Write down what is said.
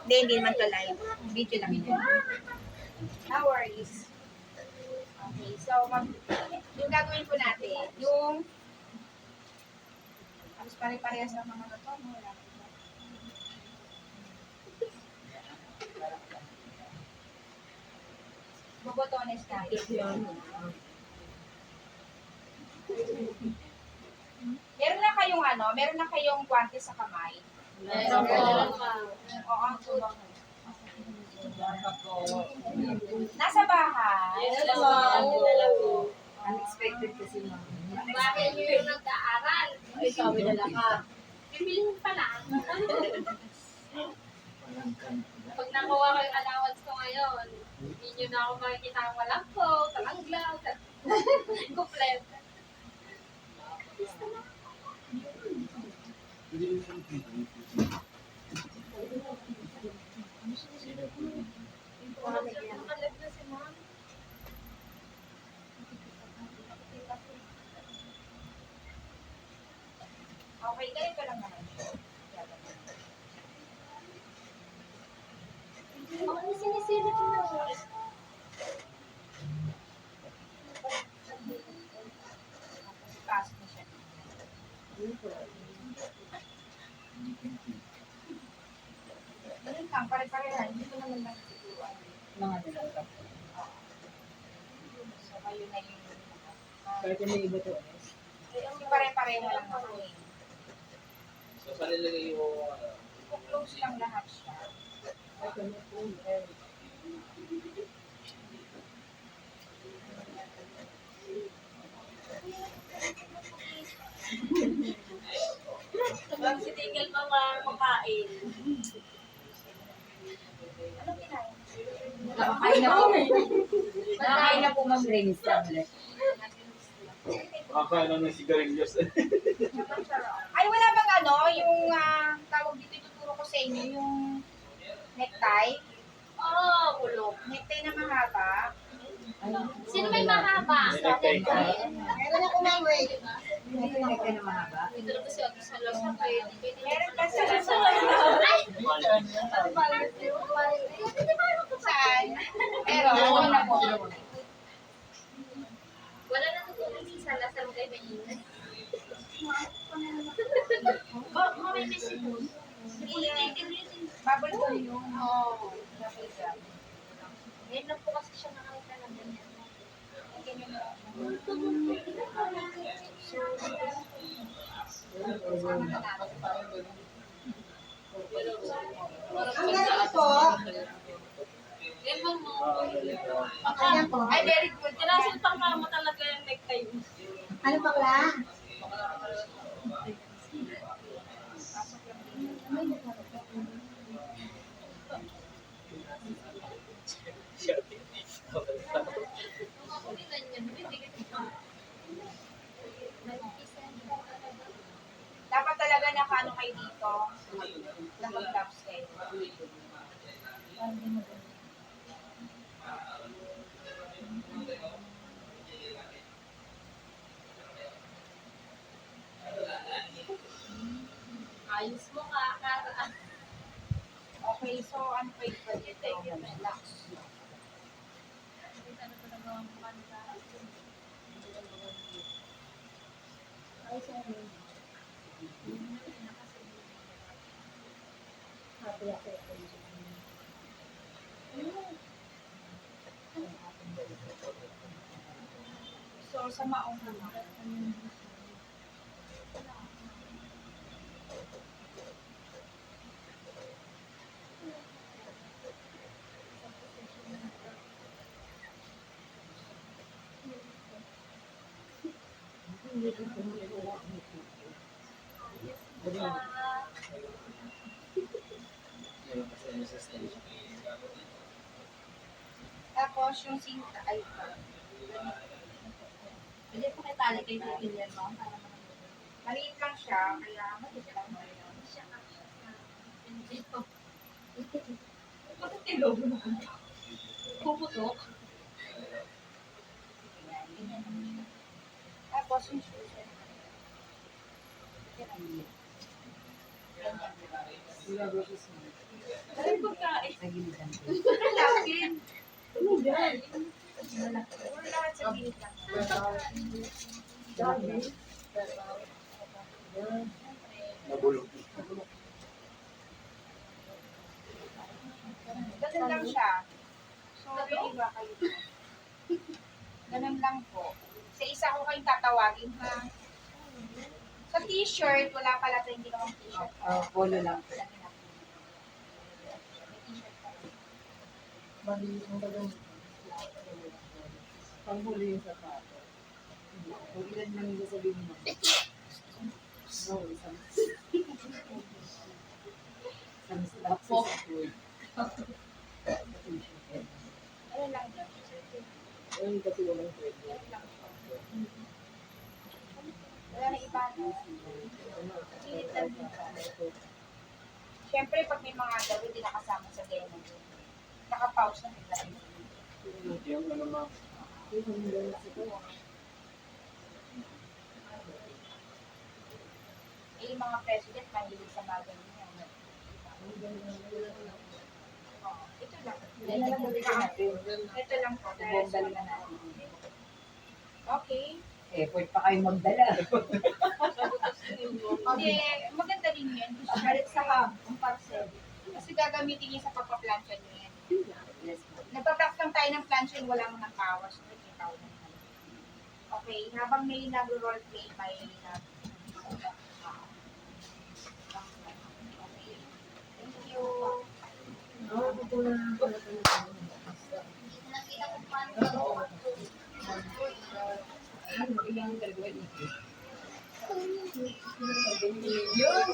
Hindi naman to live. Video lang yun. No worries. Okay, so yung gagawin po natin, yung tapos pare-parehas ng mga to, no? Wala. Bobotones natin. Meron na kayong guantes sa kamay? Meron po. Oo, nasa bahay? Dalawa. Unexpected kasi ma'am. Bakit nyo yung nag-aaral? Ikaw, may dala ka. Pipiliin pa lang. Pag nakuha ko yung allowance ko ngayon, hindi nyo na ako makikita ang walang ko, talanglaw, kuplet. Nakalag na si ma'am. Okay, ganito lang naman. Ako na sinisilip mo. Pasok na siya. Ganun lang, pare-parehan. Hindi ko naman lang siguro. Mga dalawa. So, kayo na yung... Kahit yung may iba to. Kasi pare-pareho lang naman eh. So, saan nilagay yung Close lang lahat siya. Kahit yung may phone. Pag si Tingel pa makain. Anong kinain? Nakakain na po. Nakakain na po ma'am Reyes tablet. makakain ng sigarilyos? Ay, wala bang yung tawag dito ituturo ko sa inyo, yung necktie? Oo, bulok. Necktie na mahaba. Sino may mahaba? Meron ako na wait. Hindi ka na mahaba. Ito lang kasi ako sa loob ng kayo. Meron kasi Ay! saan? Meron, ako na po. Wala na tutulong si Sala sa mga mainit. May message mo. Bubble gum yung Oo. bubble gum. Ngayon lang po kasi siya nakakita ng ganyan. Ganyan na. Ang galing po. Ewan mo. Ayan po. Ay, very good. Kinasin pang mo talaga yung necktie mo. Ano pa kala? Dapat talaga nakaano kayo dito. Naka-gloves kayo. Ayos mo ka. Okay, so ano pa yung budget? Relax. Ay, sorry. Happy ako. So, sa maong naman. Tapos, yung sinta, ay pa. Pwede po kay tali kay Tingel mo. Maliit lang siya, kaya maliit lang. Dito. Patutilog. Puputok. Tapos, yung shoes. Sila versus me. Ay, pag Or lahat sa gilid lang. Nabulok. Ganun lang siya. So, yung iba kayo. Ganun lang po. Sa isa ko kayong tatawagin ha. Sa t-shirt, wala pala ito, hindi naman t-shirt. Polo lang. May t-shirt pa. Panghuli yung sapato. Kung ilan lang yung sasabihin mo. No, isang slots sa food. Ano lang yun? Ayun kasi walang pwede. Ganun lang siya. Wala na iba, no? Gilid lang din siya. Siyempre, pag may mga daw, hindi nakasama sa denim. Naka-pause na nila. Yung ano ma. Eh, yung mga president, mahilig sa bagay niya. Oh, ito lang. Ito lang po. Dahil sa Bomba na natin. Okay. Effort pa kayo magdala. Hindi, maganda rin yun. Halit sa ang parcel. Kasi gagamitin niya sa pagpa-plancha niya yan. Yes, ma'am. Nagpa-practice lang tayo ng plancha yung wala mo ng kawas. Okay, habang may nag-roleplay, may okay. Thank you. Ilang talaga ito. Yun!